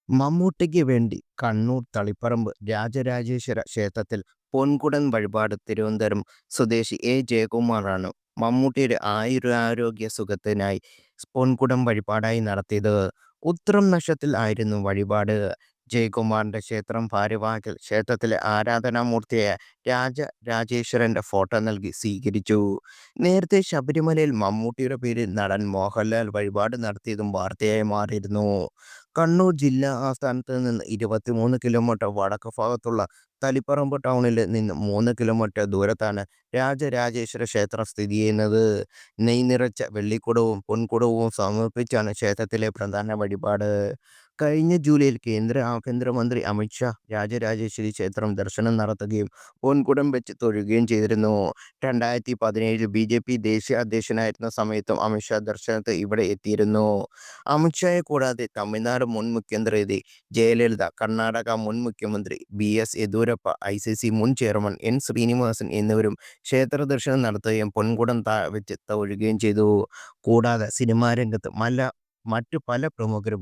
മമ്മൂട്ടിക്ക് വേണ്ടി കണ്ണൂർ തളിപ്പറമ്പ് രാജരാജേശ്വര ക്ഷേത്രത്തിൽ പൊൻകുടൻ വഴിപാട് തിരുവനന്തപുരം സ്വദേശി ജയകുമാറാണ് മമ്മൂട്ടിയുടെ ആയുരാരോഗ്യ സുഖത്തിനായി പൊൻകുടം വഴിപാടായി നടത്തിയത്. ഉത്രം നക്ഷത്രത്തിൽ ആയിരുന്നു വഴിപാട്. ജയകുമാറിന്റെ ക്ഷേത്രം ഭാരവാഹികൾ ക്ഷേത്രത്തിലെ ആരാധനാമൂർത്തിയായ രാജരാജേശ്വരന്റെ ഫോട്ടോ നൽകി സ്വീകരിച്ചു. നേരത്തെ ശബരിമലയിൽ മമ്മൂട്ടിയുടെ പേരിൽ നടൻ മോഹൻലാൽ വഴിപാട് നടത്തിയതും വാർത്തയായി മാറിയിരുന്നു. കണ്ണൂർ ജില്ലാ ആസ്ഥാനത്ത് നിന്ന് 23 കിലോമീറ്റർ വടക്ക് ഭാഗത്തുള്ള തളിപ്പറമ്പ് ടൗണിൽ നിന്ന് 3 കിലോമീറ്റർ ദൂരത്താണ് രാജരാജേശ്വര ക്ഷേത്രം സ്ഥിതി ചെയ്യുന്നത്. നെയ് നിറച്ച വെള്ളിക്കുടവും പൊൻകുടവും സമർപ്പിച്ചാണ് ക്ഷേത്രത്തിലെ പ്രധാന വഴിപാട്. കഴിഞ്ഞ ജൂലൈയിൽ കേന്ദ്ര ആഭ്യന്തരമന്ത്രി അമിത്ഷാ രാജരാജേശ്വരി ക്ഷേത്രം ദർശനം നടത്തുകയും പൊൻകുടം വെച്ച് തൊഴുകയും ചെയ്തിരുന്നു. 2017 BJP ദേശീയ അധ്യക്ഷനായിരുന്ന സമയത്തും അമിത്ഷാ ദർശനത്തിന് ഇവിടെ എത്തിയിരുന്നു. അമിത്ഷായെ കൂടാതെ തമിഴ്നാട് മുൻ മുഖ്യമന്ത്രി ജയലളിത, കർണാടക മുൻ മുഖ്യമന്ത്രി BS യെദ്യൂരപ്പ, ICC മുൻ ചെയർമാൻ N ശ്രീനിവാസൻ എന്നിവരും ക്ഷേത്ര ദർശനം നടത്തുകയും പൊൻകുടം വെച്ച് തൊഴുകയും ചെയ്തു. കൂടാതെ സിനിമാ രംഗത്ത് മറ്റു പല പ്രമുഖരും